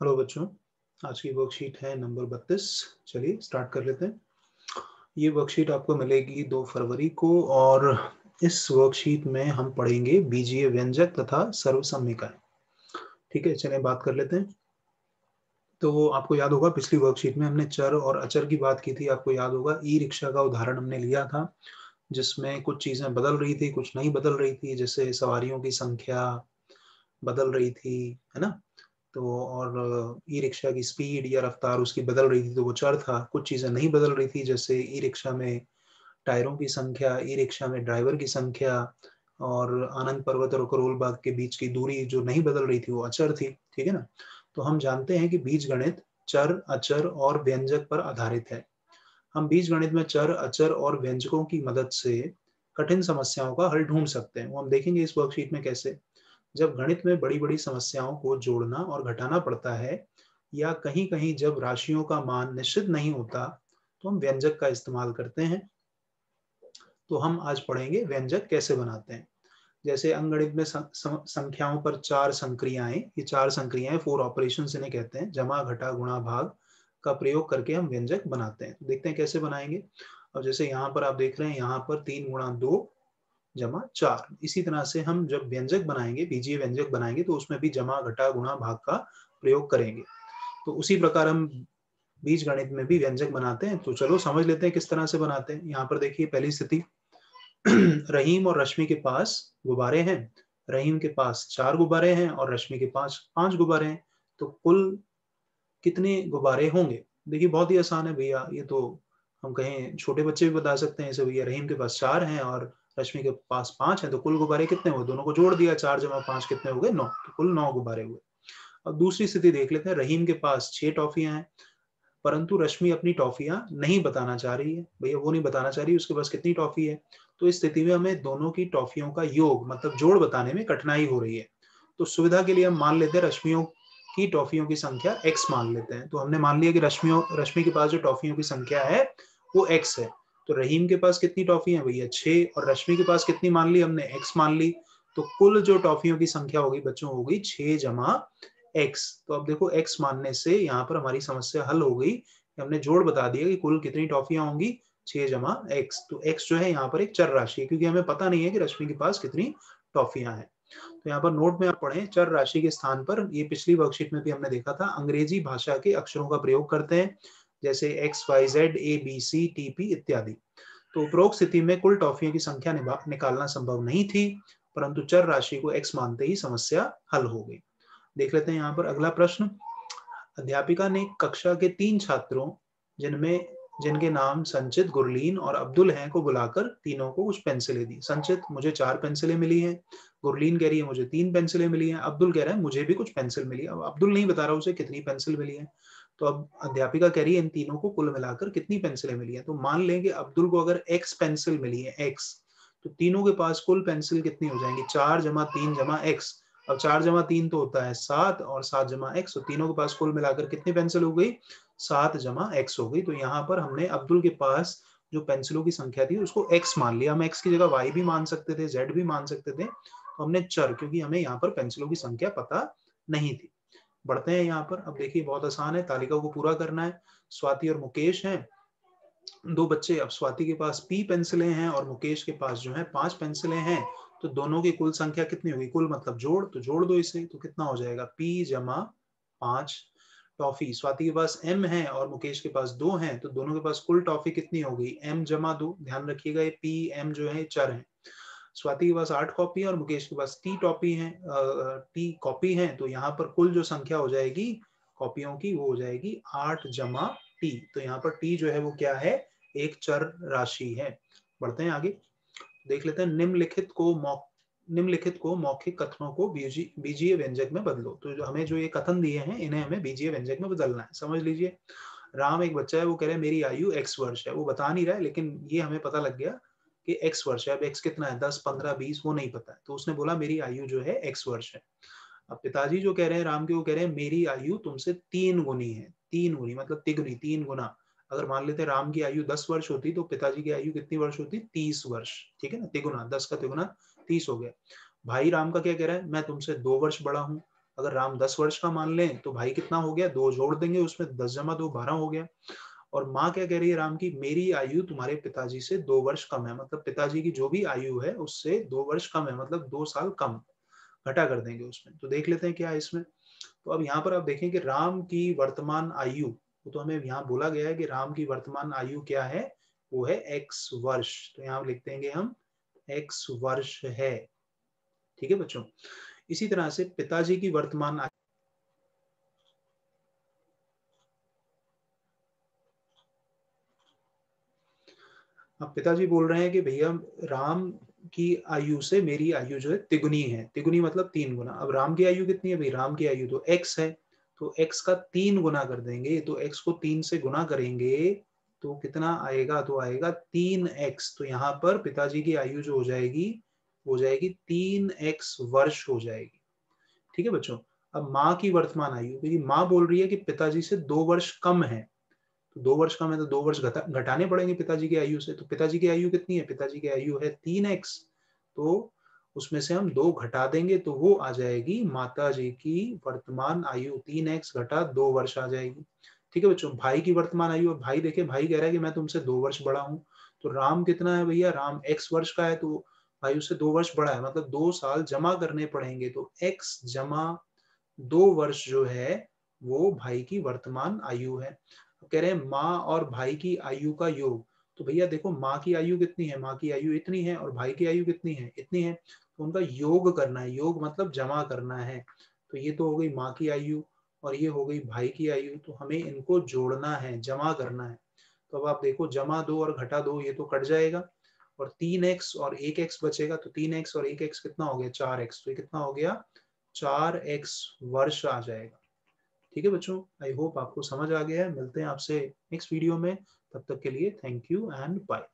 Hello बच्चों, आज की वर्कशीट है नंबर 32। चलिए स्टार्ट कर लेते हैं। ये वर्कशीट आपको मिलेगी 2 फरवरी को और इस वर्कशीट में हम पढ़ेंगे बीजीय व्यंजक तथा सर्वसम्यिकाएं। ठीक है, चलिए बात कर लेते हैं। तो आपको याद होगा पिछली वर्कशीट में हमने चर और अचर की बात की थी। आपको याद होगा ई रिक्शा का उदाहरण हमने लिया था, जिसमें कुछ चीजें बदल रही थी, कुछ नहीं बदल रही थी। जैसे सवारियों की संख्या बदल रही थी, है ना। तो और ई रिक्शा की स्पीड या रफ्तार उसकी बदल रही थी, तो वो चर था। कुछ चीजें नहीं बदल रही थी, जैसे ई रिक्शा में टायरों की संख्या, ई रिक्शा में ड्राइवर की संख्या, और आनंद पर्वत और करोल बाग के बीच की दूरी जो नहीं बदल रही थी वो अचर थी। ठीक है ना। तो हम जानते हैं कि बीजगणित चर, अचर और व्यंजक पर आधारित है। हम बीजगणित में चर, अचर और व्यंजकों की मदद से कठिन समस्याओं का हल ढूंढ सकते हैं। वो हम देखेंगे इस वर्कशीट में कैसे। जब गणित में बड़ी बड़ी समस्याओं को जोड़ना और घटाना पड़ता है, या कहीं कहीं जब राशियों का मान निश्चित नहीं होता, तो हम व्यंजक का इस्तेमाल करते हैं। तो हम आज पढ़ेंगे व्यंजक कैसे बनाते हैं। जैसे अंकगणित में संख्याओं पर 4 संक्रियाएं, ये 4 संक्रियाएं, 4 ऑपरेशन इन्हें कहते हैं, जमा घटा गुणा भाग का प्रयोग करके हम व्यंजक बनाते हैं। देखते हैं कैसे बनाएंगे। और जैसे यहाँ पर आप देख रहे हैं, यहाँ पर 3 गुणा 2 जमा 4। इसी तरह से हम जब व्यंजक बनाएंगे, बीजीय व्यंजक बनाएंगे, तो उसमें भी जमा घटा गुणा भाग का प्रयोग करेंगे। तो उसी प्रकार हम बीज गणित में भी व्यंजक बनाते हैं। तो चलो समझ लेते हैं किस तरह से बनाते हैं। यहाँ पर देखिए पहली स्थिति, रहीम और रश्मि के पास गुब्बारे हैं। रहीम के पास 4 गुब्बारे हैं और रश्मि के पास 5 गुब्बारे हैं। तो कुल कितने गुब्बारे होंगे। देखिए बहुत ही आसान है भैया, ये तो हम कहें छोटे बच्चे भी बता सकते हैं। ऐसे भैया रहीम के पास 4 हैं और रश्मि के पास 5 हैं, तो कुल गुब्बारे कितने हुए, दोनों को जोड़ दिया, 4 जमा 5 कितने हो गए, 9। तो कुल 9 गुब्बारे हुए। अब दूसरी स्थिति देख लेते हैं। रहीम के पास 6 टॉफियां हैं, परंतु रश्मि अपनी टॉफियां नहीं बताना चाह रही है। भैया वो नहीं बताना चाह रही उसके पास कितनी टॉफी है। तो इस स्थिति में हमें दोनों की टॉफियों का योग मतलब जोड़ बताने में कठिनाई हो रही है। तो सुविधा के लिए हम मान लेते हैं रश्मियों की टॉफियों की संख्या x मान लेते हैं। तो हमने मान लिया कि रश्मि के पास जो टॉफियों की संख्या है वो x है। तो रहीम के पास कितनी टॉफी है भैया, 6, और रश्मि के पास कितनी मान ली हमने, x मान ली। तो कुल जो टॉफियों की संख्या होगी बच्चों, होगी 6 जमा x। तो अब देखो x मानने से यहाँ पर हमारी समस्या हल हो गई। हमने जोड़ बता दिया कि कुल कितनी टॉफियां होंगी, 6 जमा x। तो x जो है यहाँ पर एक चर राशि है, क्योंकि हमें पता नहीं है कि रश्मि के पास कितनी टॉफियां हैं। तो यहाँ पर नोट में आप पढ़ें, चर राशि के स्थान पर, ये पिछली वर्कशीट में भी हमने देखा था, अंग्रेजी भाषा के अक्षरों का प्रयोग करते हैं, जैसे x, y, z, a, b, c, t, p इत्यादि। तो उपरोक्त स्थिति में कुल टॉफियों की संख्या निकालना संभव नहीं थी, परंतु चर राशि को x मानते ही समस्या हल हो गई। देख लेते हैं यहाँ पर अगला प्रश्न। अध्यापिका ने कक्षा के 3 छात्रों, जिनके नाम संचित, गुरलीन और अब्दुल हैं, को बुलाकर तीनों को कुछ पेंसिलें दी। संचित, मुझे 4 पेंसिलें मिली हैं। गुरलीन कह रही है मुझे 3 पेंसिलें मिली हैं। अब्दुल कह रहा है मुझे भी कुछ पेंसिल मिली है। अब अब्दुल नहीं बता रहा उसे कितनी पेंसिल मिली है। तो अब अध्यापिका कह रही है इन तीनों को कुल मिलाकर कितनी पेंसिलें मिली है। तो मान लेंगे अब्दुल को अगर x पेंसिल मिली है, x, तो तीनों के पास कुल पेंसिल कितनी हो जाएंगी, 4 जमा 3 जमा x। अब 4 जमा 3 तो होता है 7, और 7 जमा x, तो तीनों के पास कुल मिलाकर कितनी पेंसिल हो गई, 7 जमा x हो गई। तो यहाँ पर हमने अब्दुल के पास जो पेंसिलों की संख्या थी उसको x मान लिया। हम x की जगह y भी मान सकते थे, z भी मान सकते थे। तो हमने चर, क्योंकि हमें यहाँ पर पेंसिलों की संख्या पता नहीं थी। बढ़ते हैं यहाँ पर। अब देखिए बहुत आसान है, तालिका को पूरा करना है। स्वाति और मुकेश हैं 2 बच्चे। अब स्वाति के पास p पेंसिलें हैं और मुकेश के पास जो है 5 पेंसिलें हैं। तो दोनों की कुल संख्या कितनी होगी, कुल मतलब जोड़, तो जोड़ दो इसे, तो कितना हो जाएगा, p जमा 5। टॉफी, स्वाति के पास m है और मुकेश के पास 2 हैं, तो दोनों के पास कुल टॉफी कितनी होगी, m जमा 2। ध्यान रखिएगा ये p m जो है चर है। स्वाति के पास 8 कॉपी है और मुकेश के पास टी कॉपी है। तो यहाँ पर कुल जो संख्या हो जाएगी कॉपियों की, वो हो जाएगी 8 जमा टी। तो यहाँ पर टी जो है वो क्या है, एक चर राशि है। बढ़ते हैं आगे, देख लेते हैं। निम्नलिखित को मौखिक कथनों को बीजीय व्यंजक में बदलो। तो जो हमें जो ये कथन दिए हैं इन्हें हमें बीजीय व्यंजक में बदलना है। समझ लीजिए, राम एक बच्चा है, वो कह रहा है मेरी आयु x वर्ष है। वो बता नहीं रहा है, लेकिन ये हमें पता लग गया कि x वर्ष है। अब x कितना है, 10, 15, 20, वो नहीं पता है, तो उसने बोला मेरी आयु जो है x वर्ष है। अब पिताजी जो कह रहे हैं राम के, वो कह रहे हैं मेरी आयु तुमसे 3 गुनी है। 3 गुनी मतलब तिगुनी, 3 गुना। अगर मान लेते राम की आयु 10 वर्ष होती तो पिताजी की आयु कितनी वर्ष होती, 30 वर्ष। ठीक है ना, तिगुना, 10 का तिगुना 30 हो गया। भाई राम का क्या कह रहा है, मैं तुमसे 2 वर्ष बड़ा हूँ। अगर राम 10 वर्ष का मान लें तो भाई कितना हो गया, 2 जोड़ देंगे उसमें, 10 जमा 2 12 हो गया। और माँ क्या कह रही है राम की, मेरी आयु तुम्हारे पिताजी से 2 वर्ष कम है, मतलब पिताजी की जो भी आयु है उससे 2 वर्ष कम है, मतलब 2 साल कम घटा कर देंगे उसमें। तो देख लेते हैं क्या है इसमें। तो अब यहाँ पर आप देखें कि राम की वर्तमान आयु, तो हमें यहाँ बोला गया है कि राम की वर्तमान आयु क्या है, वो है x वर्ष। तो यहाँ लिख देंगे हम x वर्ष है। ठीक है बच्चों। इसी तरह से पिताजी की वर्तमान, अब पिताजी बोल रहे हैं कि भैया राम की आयु से मेरी आयु जो है तिगुनी है, तिगुनी मतलब 3 गुना। अब राम की आयु कितनी है भाई, राम की आयु तो x है, तो x का 3 गुना कर देंगे, तो x को 3 से गुना करेंगे तो कितना आएगा, तो आएगा 3x। तो यहाँ पर पिताजी की आयु जो हो जाएगी 3x वर्ष हो जाएगी। ठीक है बच्चों। अब माँ की वर्तमान आयु, क्योंकि माँ बोल रही है कि पिताजी से 2 वर्ष कम है, तो 2 वर्ष कम है तो 2 वर्ष घटाने पड़ेंगे पिताजी की आयु से। तो पिताजी की आयु कितनी है, पिताजी की आयु है 3x, तो उसमें से हम 2 घटा देंगे तो वो आ जाएगी माता जी की वर्तमान आयु, 3x घटा 2 वर्ष आ जाएगी। ठीक है बच्चों। भाई की वर्तमान आयु, भाई देखे, भाई कह रहा है कि मैं तुमसे 2 वर्ष बड़ा हूँ। तो राम कितना है भैया, राम x वर्ष का है, तो भाई उससे 2 वर्ष बड़ा है, मतलब 2 साल जमा करने पड़ेंगे। तो x जमा 2 वर्ष जो है वो भाई की वर्तमान आयु है। कह रहे हैं माँ और भाई की आयु का योग। तो भैया देखो, माँ की आयु कितनी है, माँ की आयु इतनी है, और भाई की आयु कितनी है, इतनी है, तो उनका योग करना है। योग मतलब जमा करना है। तो ये तो हो गई माँ की आयु और ये हो गई भाई की आयु, तो हमें इनको जोड़ना है, जमा करना है। तो अब आप देखो, जमा 2 और घटा 2 ये तो कट जाएगा, और 3x और 1x बचेगा, तो 3x और 1x कितना हो गया, 4x। तो ये कितना हो गया, 4x वर्ष आ जाएगा। ठीक है बच्चों, आई होप आपको समझ आ गया है। मिलते हैं आपसे नेक्स्ट वीडियो में, तब तक के लिए थैंक यू एंड बाय।